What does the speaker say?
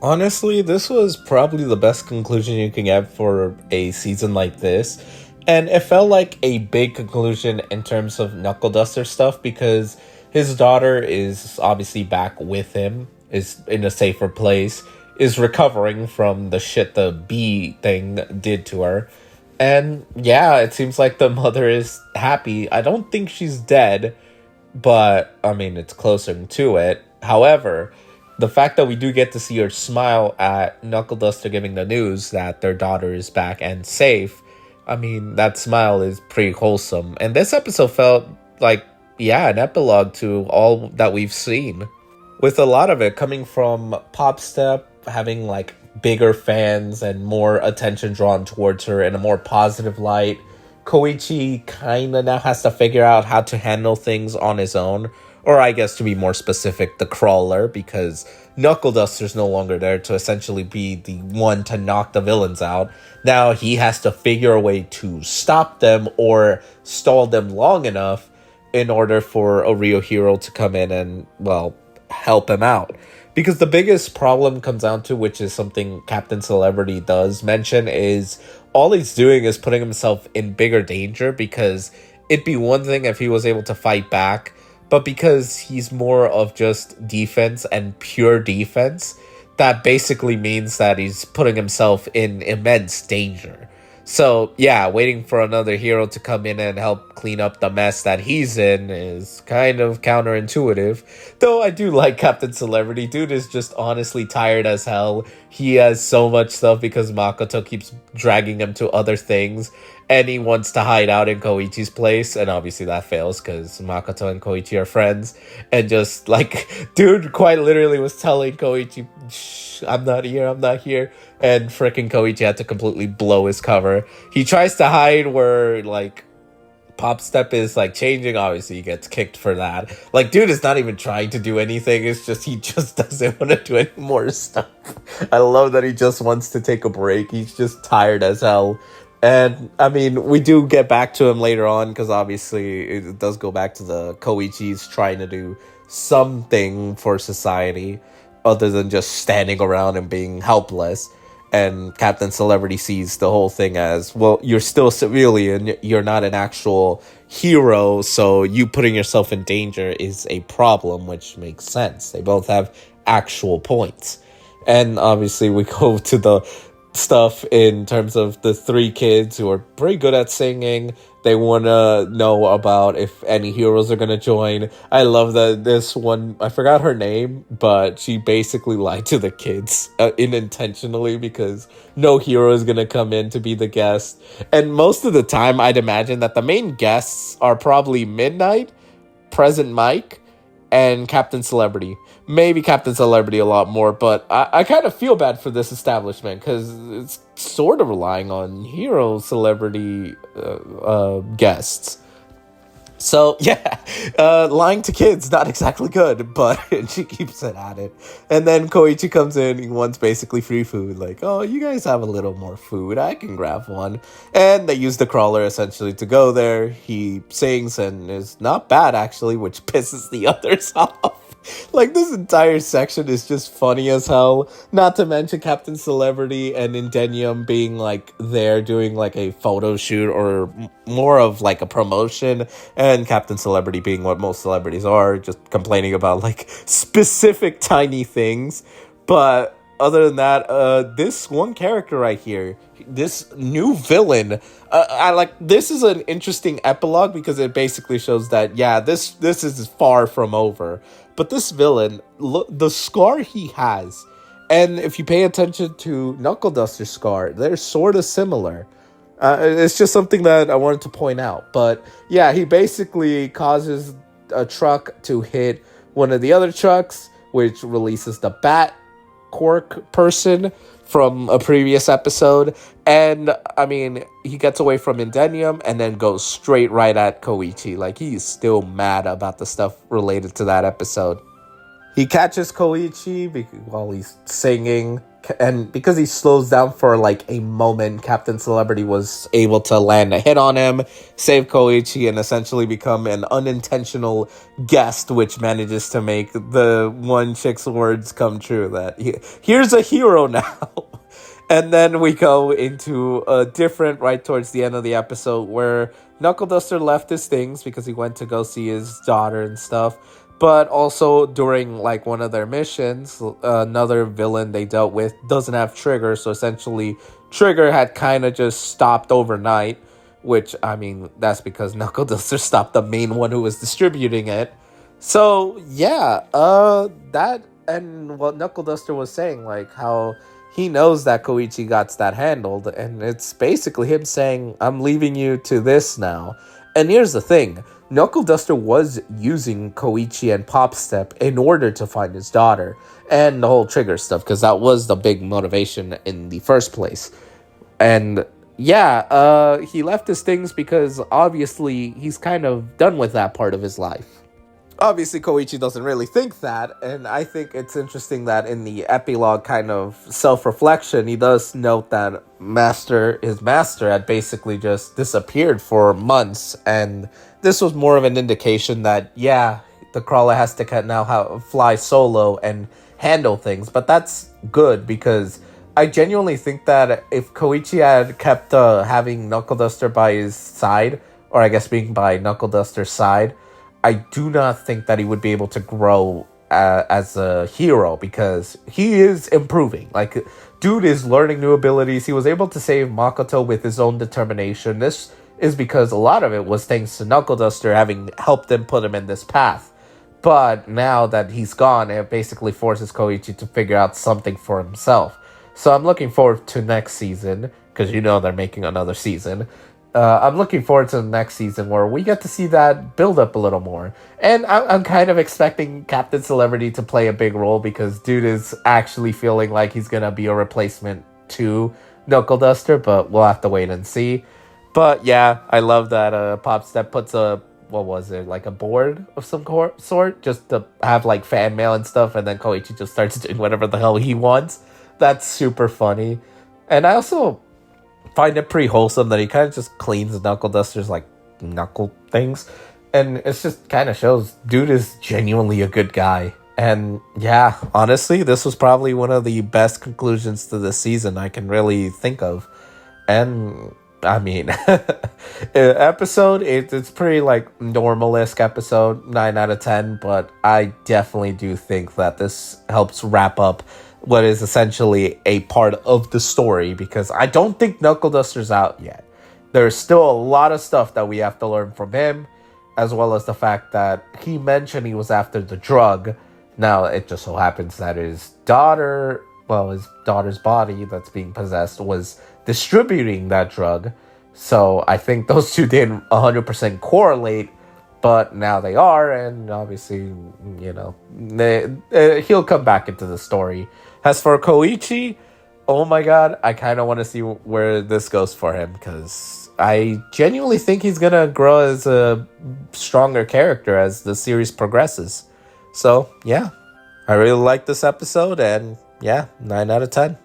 Honestly, this was probably the best conclusion you can get for a season like this. And it felt like a big conclusion in terms of Knuckleduster stuff because his daughter is obviously back with him, is in a safer place, is recovering from the shit the bee thing did to her. And yeah, it seems like the mother is happy. I don't think she's dead, but I mean, it's closer to it. However, the fact that we do get to see her smile at Knuckleduster giving the news that their daughter is back and safe, I mean, that smile is pretty wholesome. And this episode felt like, yeah, an epilogue to all that we've seen. With a lot of it coming from Pop Step having like bigger fans and more attention drawn towards her in a more positive light. Koichi kinda now has to figure out how to handle things on his own. Or I guess to be more specific, the crawler, because Knuckleduster's no longer there to essentially be the one to knock the villains out. Now he has to figure a way to stop them or stall them long enough in order for a real hero to come in and, well, help him out. Because the biggest problem comes down to, which is something Captain Celebrity does mention, is all he's doing is putting himself in bigger danger because it'd be one thing if he was able to fight back, but because he's more of just defense and pure defense, that basically means that he's putting himself in immense danger. So, yeah, waiting for another hero to come in and help clean up the mess that he's in is kind of counterintuitive. Though I do like Captain Celebrity. Dude is just honestly tired as hell. He has so much stuff because Makoto keeps dragging him to other things. And he wants to hide out in Koichi's place. And obviously that fails because Makoto and Koichi are friends. And just like, dude quite literally was telling Koichi, shh, I'm not here, I'm not here. And freaking Koichi had to completely blow his cover. He tries to hide where, like, Pop Step is, like, changing. Obviously, he gets kicked for that. Like, dude is not even trying to do anything. It's just, he just doesn't want to do any more stuff. I love that he just wants to take a break. He's just tired as hell. And, I mean, we do get back to him later on, because obviously it does go back to the Koichi's trying to do something for society, other than just standing around and being helpless. And Captain Celebrity sees the whole thing as, well, you're still a civilian, you're not an actual hero, so you putting yourself in danger is a problem, which makes sense. They both have actual points. And obviously we go to the stuff in terms of the three kids who are pretty good at singing. They want to know about if any heroes are going to join. I love that this one, I forgot her name, but she basically lied to the kids unintentionally because no hero is going to come in to be the guest. And most of the time, I'd imagine that the main guests are probably Midnight, Present Mike, and Captain Celebrity. Maybe Captain Celebrity a lot more, but I kind of feel bad for this establishment because it's sort of relying on hero celebrity guests. So, yeah, lying to kids, not exactly good, but she keeps it at it. And then Koichi comes in, he wants basically free food, like, oh, you guys have a little more food, I can grab one. And they use the crawler, essentially, to go there. He sings and is not bad, actually, which pisses the others off. Like, this entire section is just funny as hell. Not to mention Captain Celebrity and Indenium being, like, there doing, like, a photo shoot or more of, like, a promotion. And Captain Celebrity being what most celebrities are, just complaining about, like, specific tiny things. But other than that, this one character right here, this new villain, I like, this is an interesting epilogue because it basically shows that, yeah, this is far from over. But this villain, look, the scar he has, and if you pay attention to Knuckleduster's scar, they're sort of similar. It's just something that I wanted to point out. But yeah, he basically causes a truck to hit one of the other trucks, which releases the bat cork person from a previous episode. And I mean, he gets away from Indenium and then goes straight right at Koichi. Like, he's still mad about the stuff related to that episode. He catches Koichi while he's singing, and because he slows down for like a moment, Captain Celebrity was able to land a hit on him, save Koichi, and essentially become an unintentional guest, which manages to make the one chick's words come true, that here's a hero now. And then we go into a different, right towards the end of the episode, where Knuckleduster left his things because he went to go see his daughter and stuff. But also during like one of their missions, another villain they dealt with doesn't have Trigger. So essentially Trigger had kind of just stopped overnight, which, I mean, that's because Knuckleduster stopped the main one who was distributing it. So yeah, that and what Knuckleduster was saying, like how he knows that Koichi got that handled, and it's basically him saying, I'm leaving you to this now. And here's the thing, Knuckleduster was using Koichi and Popstep in order to find his daughter, and the whole Trigger stuff, because that was the big motivation in the first place. And yeah, he left his things because obviously he's kind of done with that part of his life. Obviously, Koichi doesn't really think that, and I think it's interesting that in the epilogue kind of self-reflection, he does note that his master had basically just disappeared for months, and this was more of an indication that, yeah, the crawler has to now fly solo and handle things, but that's good, because I genuinely think that if Koichi had kept having Knuckleduster by his side, or I guess being by Knuckleduster's side, I do not think that he would be able to grow as a hero, because he is improving. Like, dude is learning new abilities. He was able to save Makoto with his own determination. This is because a lot of it was thanks to Knuckleduster having helped him put him in this path. But now that he's gone, it basically forces Koichi to figure out something for himself. So I'm looking forward to next season, because you know they're making another season. I'm looking forward to the next season where we get to see that build up a little more. And I'm kind of expecting Captain Celebrity to play a big role, because dude is actually feeling like he's going to be a replacement to Knuckleduster, but we'll have to wait and see. But yeah, I love that Popstep puts like a board of some sort, just to have like fan mail and stuff, and then Koichi just starts doing whatever the hell he wants. That's super funny. And I also find it pretty wholesome that he kind of just cleans Knuckleduster's like knuckle things, and it just kind of shows dude is genuinely a good guy. And yeah, honestly, this was probably one of the best conclusions to this season I can really think of. And I mean, episode it's pretty like normal-esque episode, 9 out of 10, but I definitely do think that this helps wrap up what is essentially a part of the story, because I don't think Knuckleduster's out yet. There's still a lot of stuff that we have to learn from him, as well as the fact that he mentioned he was after the drug. Now, it just so happens that his daughter's body that's being possessed was distributing that drug. So I think those two didn't 100% correlate, but now they are, and obviously, you know, he'll come back into the story. As for Koichi, oh my god, I kind of want to see where this goes for him, because I genuinely think he's going to grow as a stronger character as the series progresses. So, yeah, I really like this episode, and yeah, 9 out of 10.